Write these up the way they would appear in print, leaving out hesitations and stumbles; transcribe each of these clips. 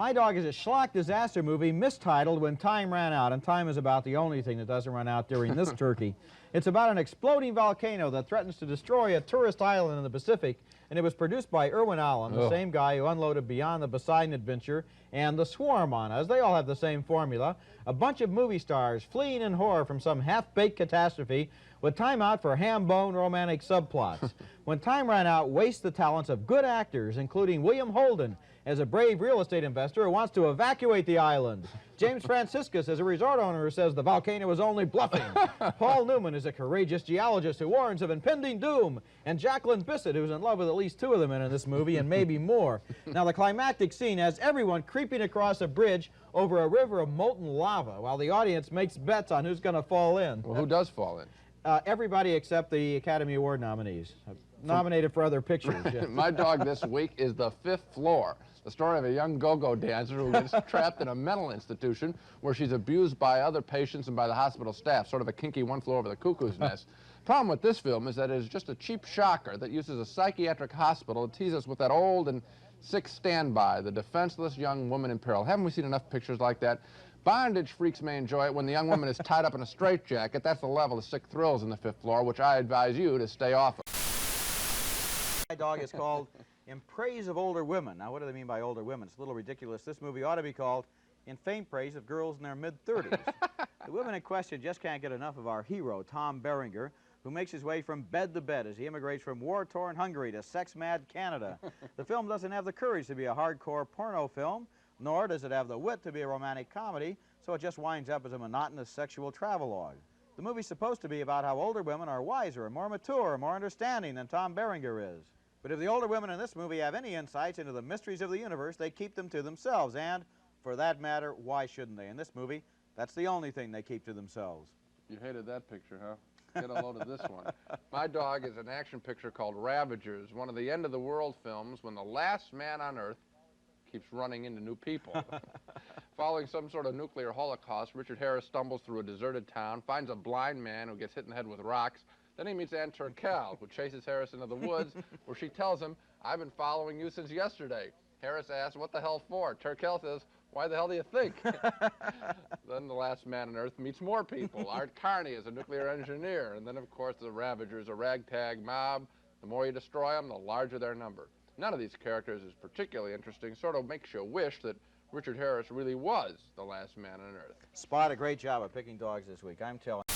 My Dog is a schlock disaster movie mistitled When Time Ran Out, and time is about the only thing that doesn't run out during this turkey. It's about an exploding volcano that threatens to destroy a tourist island in the Pacific, and it was produced by Irwin Allen, the same guy who unloaded Beyond the Poseidon Adventure and The Swarm on us. They all have the same formula. A bunch of movie stars fleeing in horror from some half-baked catastrophe with time out for ham-bone romantic subplots. When Time Ran Out wastes the talents of good actors, including William Holden as a brave real estate investor who wants to evacuate the island, James Franciscus as a resort owner who says the volcano is only bluffing, Paul Newman is a courageous geologist who warns of impending doom, and Jacqueline Bisset, who's in love with at least two of the men in this movie and maybe more. Now, the climactic scene has everyone creeping across a bridge over a river of molten lava while the audience makes bets on who's going to fall in. Well, who does fall in? Everybody except the Academy Award nominees. Nominated for other pictures. Yeah. My Dog this week is The Fifth Floor, the story of a young go-go dancer who gets trapped in a mental institution where she's abused by other patients and by the hospital staff, sort of a kinky one floor over the cuckoo's nest. Problem with this film is that it is just a cheap shocker that uses a psychiatric hospital to tease us with that old and sick standby, the defenseless young woman in peril. Haven't we seen enough pictures like that? Bondage freaks may enjoy it when the young woman is tied up in a straitjacket. That's the level of sick thrills in The Fifth Floor, which I advise you to stay off of. My Dog is called In Praise of Older Women. Now, what do they mean by older women? It's a little ridiculous. This movie ought to be called In Faint Praise of Girls in Their Mid-30s. The women in question just can't get enough of our hero, Tom Berenger, who makes his way from bed to bed as he immigrates from war-torn Hungary to sex-mad Canada. The film doesn't have the courage to be a hardcore porno film, nor does it have the wit to be a romantic comedy, so it just winds up as a monotonous sexual travelogue. The movie's supposed to be about how older women are wiser and more mature and more understanding than Tom Berenger is. But if the older women in this movie have any insights into the mysteries of the universe, they keep them to themselves, and, for that matter, why shouldn't they? In this movie, that's the only thing they keep to themselves. You hated that picture, huh? Get a load of this one. My Dog is an action picture called Ravagers, one of the end-of-the-world films when the last man on Earth keeps running into new people. Following some sort of nuclear holocaust, Richard Harris stumbles through a deserted town, finds a blind man who gets hit in the head with rocks. Then he meets Ann Turkel, who chases Harris into the woods, where she tells him, "I've been following you since yesterday." Harris asks, "What the hell for?" Turkel says, "Why the hell do you think?" Then the last man on Earth meets more people. Art Carney is a nuclear engineer. And then, of course, the Ravagers, a ragtag mob. The more you destroy them, the larger their number. None of these characters is particularly interesting. Sort of makes you wish that Richard Harris really was the last man on Earth. Spot, a great job of picking dogs this week, I'm telling you.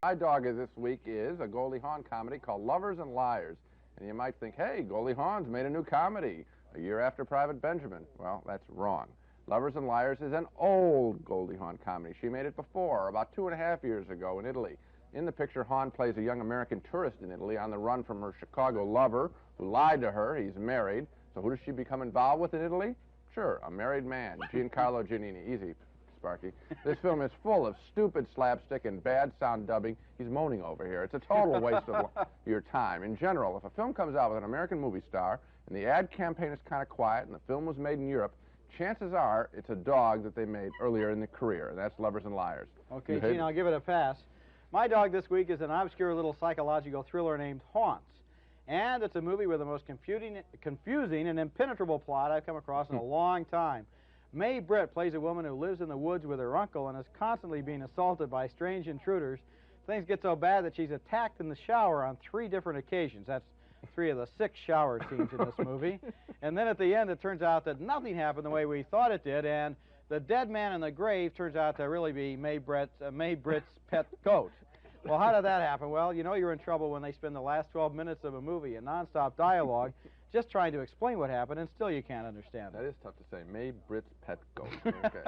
My Dog this week is a Goldie Hawn comedy called Lovers and Liars. And you might think, hey, Goldie Hawn's made a new comedy a year after Private Benjamin. Well, that's wrong. Lovers and Liars is an old Goldie Hawn comedy. She made it before, about 2.5 years ago in Italy. In the picture, Hawn plays a young American tourist in Italy on the run from her Chicago lover who lied to her. He's married. So who does she become involved with in Italy? Sure, a married man, Giancarlo Giannini. Easy, Sparky. This film is full of stupid slapstick and bad sound dubbing. He's moaning over here. It's a total waste of your time. In general, if a film comes out with an American movie star and the ad campaign is kind of quiet and the film was made in Europe, chances are it's a dog that they made earlier in the career, and that's Lovers and Liars. Okay, Gene, I'll give it a pass. My Dog this week is an obscure little psychological thriller named Haunts. And it's a movie with the most confusing and impenetrable plot I've come across in a long time. Mae Britt plays a woman who lives in the woods with her uncle and is constantly being assaulted by strange intruders. Things get so bad that she's attacked in the shower on 3 different occasions. That's 3 of the 6 shower scenes in this movie. And then at the end, it turns out that nothing happened the way we thought it did, and the dead man in the grave turns out to really be Mae Britt's pet goat. Well, how did that happen? Well, you know you're in trouble when they spend the last 12 minutes of a movie in nonstop dialogue just trying to explain what happened, and still you can't understand it. That is tough to say. Mae Britt's pet goat. Okay.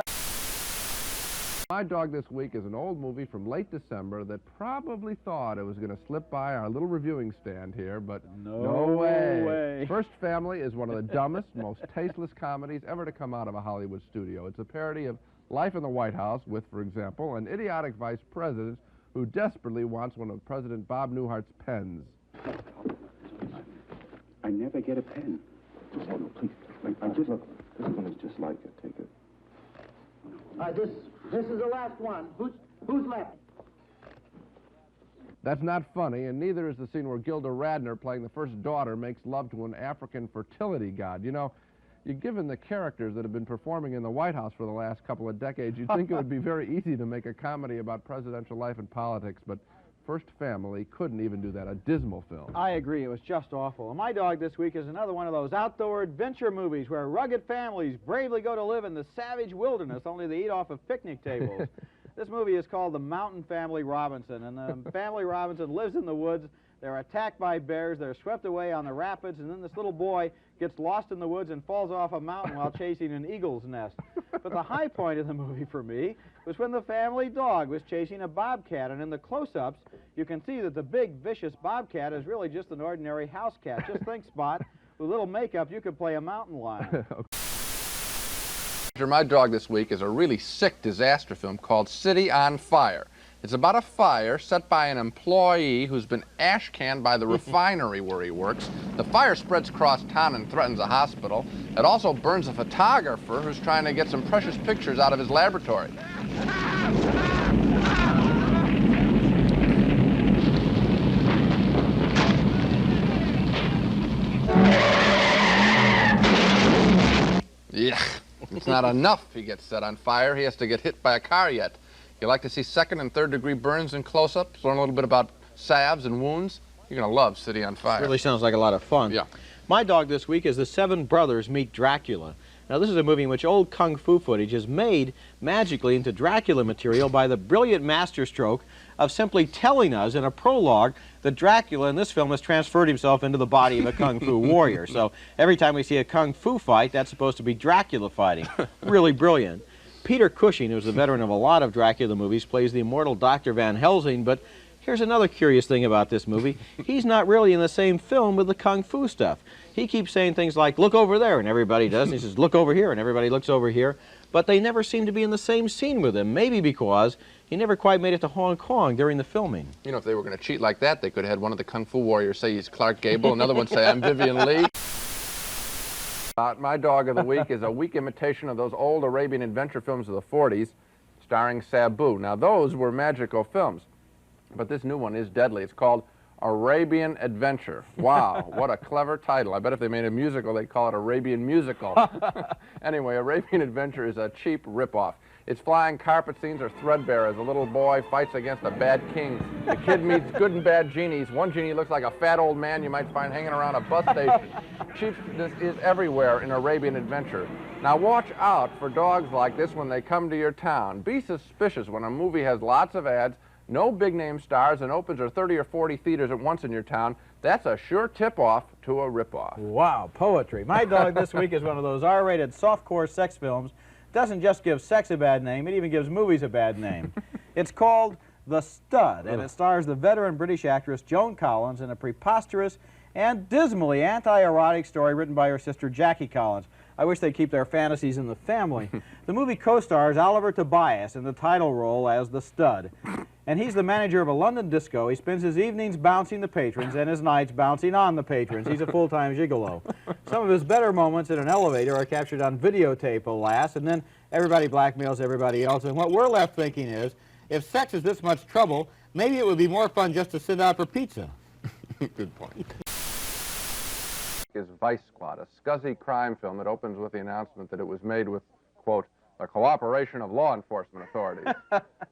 My Dog this week is an old movie from late December that probably thought it was going to slip by our little reviewing stand here, but no way. First Family is one of the dumbest, most tasteless comedies ever to come out of a Hollywood studio. It's a parody of Life in the White House with, for example, an idiotic vice president who desperately wants one of President Bob Newhart's pens. I never get a pen. Oh, no, please. Look, this one is just like it. Take it. This is the last one. Who's left? That's not funny, and neither is the scene where Gilda Radner, playing the first daughter, makes love to an African fertility god. You know, Given the characters that have been performing in the White House for the last couple of decades, you'd think it would be very easy to make a comedy about presidential life and politics, but First Family couldn't even do that, a dismal film. I agree, it was just awful. And My Dog this week is another one of those outdoor adventure movies where rugged families bravely go to live in the savage wilderness, only they eat off of picnic tables. This movie is called The Mountain Family Robinson, and the family Robinson lives in the woods. They're attacked by bears, they're swept away on the rapids, and then this little boy gets lost in the woods and falls off a mountain while chasing an eagle's nest. But the high point of the movie for me was when the family dog was chasing a bobcat, and in the close-ups, you can see that the big, vicious bobcat is really just an ordinary house cat. Just think, Spot, with a little makeup, you could play a mountain lion. My Dog this week is a really sick disaster film called City on Fire. It's about a fire set by an employee who's been ash-canned by the refinery where he works. The fire spreads across town and threatens a hospital. It also burns a photographer who's trying to get some precious pictures out of his laboratory. Yeah, it's not enough he gets set on fire. He has to get hit by a car yet. You like to see second and third degree burns and close-ups, learn a little bit about salves and wounds? You're going to love City on Fire. Really sounds like a lot of fun. Yeah. My Dog this week is The Seven Brothers Meet Dracula. Now, this is a movie in which old kung fu footage is made magically into Dracula material by the brilliant masterstroke of simply telling us in a prologue that Dracula in this film has transferred himself into the body of a kung fu warrior. So every time we see a kung fu fight, that's supposed to be Dracula fighting. Really brilliant. Peter Cushing, who's a veteran of a lot of Dracula movies, plays the immortal Dr. Van Helsing, but here's another curious thing about this movie. He's not really in the same film with the kung fu stuff. He keeps saying things like, look over there, and everybody does, and he says, look over here, and everybody looks over here, but they never seem to be in the same scene with him, maybe because he never quite made it to Hong Kong during the filming. You know, if they were going to cheat like that, they could have had one of the kung fu warriors say he's Clark Gable, another one say I'm Vivian Lee. My Dog of the Week is a weak imitation of those old Arabian Adventure films of the 40s, starring Sabu. Now, those were magical films, but this new one is deadly. It's called Arabian Adventure. Wow, what a clever title. I bet if they made a musical, they'd call it Arabian Musical. Anyway, Arabian Adventure is a cheap ripoff. Its flying carpet scenes are threadbare as a little boy fights against a bad king. The kid meets good and bad genies. One genie looks like a fat old man you might find hanging around a bus station. Cheapness is everywhere in Arabian Adventure. Now watch out for dogs like this when they come to your town. Be suspicious when a movie has lots of ads, no big-name stars, and opens or 30 or 40 theaters at once in your town. That's a sure tip-off to a rip-off. Wow, poetry. My Dog this week is one of those R-rated softcore sex films. Doesn't just give sex a bad name, it even gives movies a bad name. It's called The Stud, and it stars the veteran British actress Joan Collins in a preposterous and dismally anti-erotic story written by her sister Jackie Collins. I wish they'd keep their fantasies in the family. The movie co-stars Oliver Tobias in the title role as the Stud. And he's the manager of a London disco. He spends his evenings bouncing the patrons and his nights bouncing on the patrons. He's a full-time gigolo. Some of his better moments in an elevator are captured on videotape, alas, and then everybody blackmails everybody else. And what we're left thinking is, if sex is this much trouble, maybe it would be more fun just to sit out for pizza. Good point. Is Vice Squad, a scuzzy crime film that opens with the announcement that it was made with, quote, the cooperation of law enforcement authorities.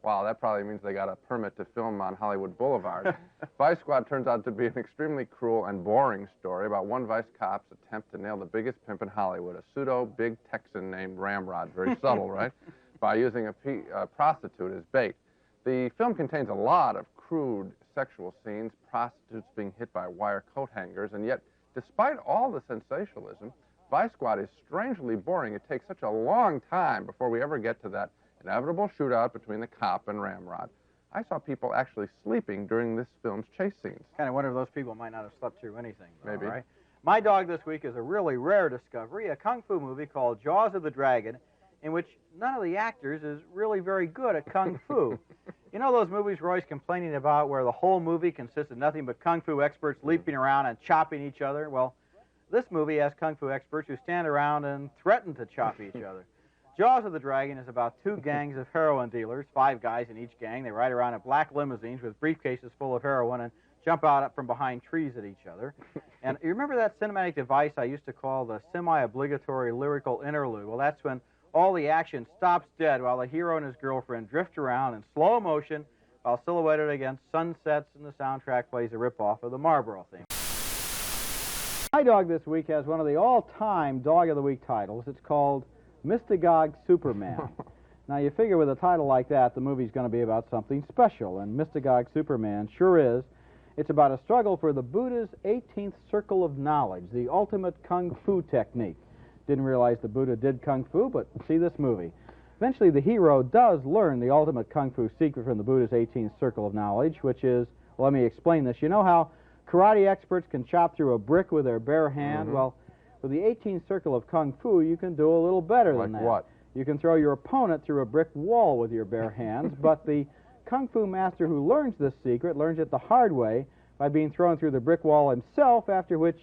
Wow, that probably means they got a permit to film on Hollywood Boulevard. Vice Squad turns out to be an extremely cruel and boring story about one vice cop's attempt to nail the biggest pimp in Hollywood, a pseudo-big Texan named Ramrod. Very subtle, right? By using a prostitute as bait. The film contains a lot of crude sexual scenes, prostitutes being hit by wire coat hangers, and yet, despite all the sensationalism, Vice Squad is strangely boring. It takes such a long time before we ever get to that inevitable shootout between the cop and Ramrod. I saw people actually sleeping during this film's chase scenes. Kind of wonder if those people might not have slept through anything. Maybe. Right? My Dog this week is a really rare discovery, a kung fu movie called Jaws of the Dragon, in which none of the actors is really very good at kung fu. You know those movies we're always complaining about where the whole movie consists of nothing but kung fu experts leaping around and chopping each other? Well, this movie has kung fu experts who stand around and threaten to chop each other. Jaws of the Dragon is about two gangs of heroin dealers, 5 guys in each gang. They ride around in black limousines with briefcases full of heroin and jump out from behind trees at each other. And you remember that cinematic device I used to call the semi-obligatory lyrical interlude? Well, that's when all the action stops dead while the hero and his girlfriend drift around in slow motion while silhouetted against sunsets, and the soundtrack plays a rip-off of the Marlboro theme. My dog this week has one of the all-time Dog of the Week titles. It's called Mystagogue Superman. Now, you figure with a title like that, the movie's going to be about something special, and Mystagogue Superman sure is. It's about a struggle for the Buddha's 18th circle of knowledge, the ultimate kung fu technique. Didn't realize the Buddha did kung fu, but see this movie. Eventually, the hero does learn the ultimate kung fu secret from the Buddha's 18th circle of knowledge, which is, well, let me explain this. You know how karate experts can chop through a brick with their bare hand? Well, with the 18th circle of kung fu, you can do a little better than that. Like what? You can throw your opponent through a brick wall with your bare hands, but the kung fu master who learns this secret learns it the hard way by being thrown through the brick wall himself, after which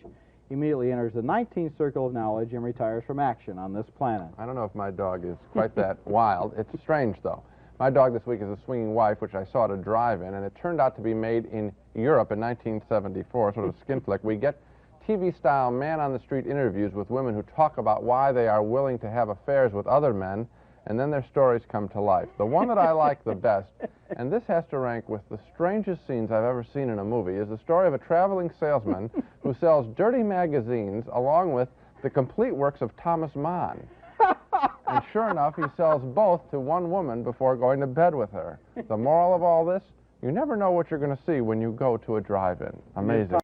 he immediately enters the 19th circle of knowledge and retires from action on this planet. I don't know if my dog is quite that wild. It's strange, though. My dog this week is a swinging wife, which I saw at a drive-in, and it turned out to be made in Europe in 1974, sort of skin flick. We get TV-style man-on-the-street interviews with women who talk about why they are willing to have affairs with other men, and then their stories come to life. The one that I like the best, and this has to rank with the strangest scenes I've ever seen in a movie, is the story of a traveling salesman who sells dirty magazines along with the complete works of Thomas Mann. And sure enough, he sells both to one woman before going to bed with her. The moral of all this, you never know what you're going to see when you go to a drive-in. Amazing.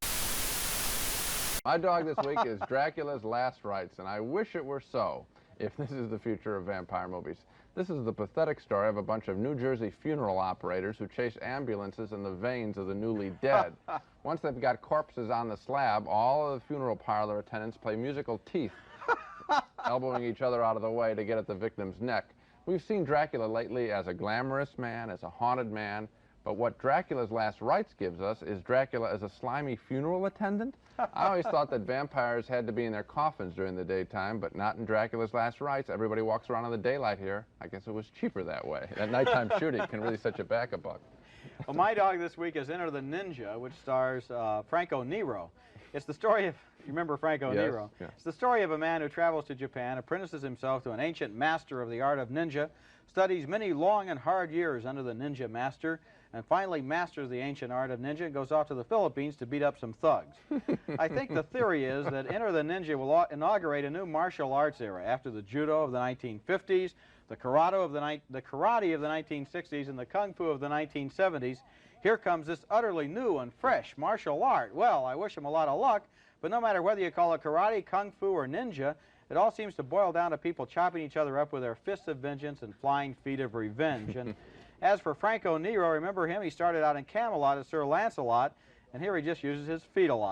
My dog this week is Dracula's Last Rites, and I wish it were so, if this is the future of vampire movies. This is the pathetic story of a bunch of New Jersey funeral operators who chase ambulances in the veins of the newly dead. Once they've got corpses on the slab, all of the funeral parlor attendants play musical teeth, elbowing each other out of the way to get at the victim's neck. We've seen Dracula lately as a glamorous man, as a haunted man, but what Dracula's Last Rites gives us is Dracula as a slimy funeral attendant. I always thought that vampires had to be in their coffins during the daytime, but not in Dracula's Last Rites. Everybody walks around in the daylight here. I guess it was cheaper that way. That nighttime shooting can really set you back a buck. Well, my dog this week is Enter the Ninja, which stars Franco Nero. It's the story of, you remember Franco Nero? Yes. It's the story of a man who travels to Japan, apprentices himself to an ancient master of the art of ninja, studies many long and hard years under the ninja master, and finally masters the ancient art of ninja and goes off to the Philippines to beat up some thugs. I think the theory is that Enter the Ninja will inaugurate a new martial arts era after the judo of the 1950s, the karate of the 1960s, and the kung fu of the 1970s. Here comes this utterly new and fresh martial art. Well, I wish him a lot of luck, but no matter whether you call it karate, kung fu, or ninja, it all seems to boil down to people chopping each other up with their fists of vengeance and flying feet of revenge. And as for Franco Nero, remember him? He started out in Camelot as Sir Lancelot, and here he just uses his feet a lot.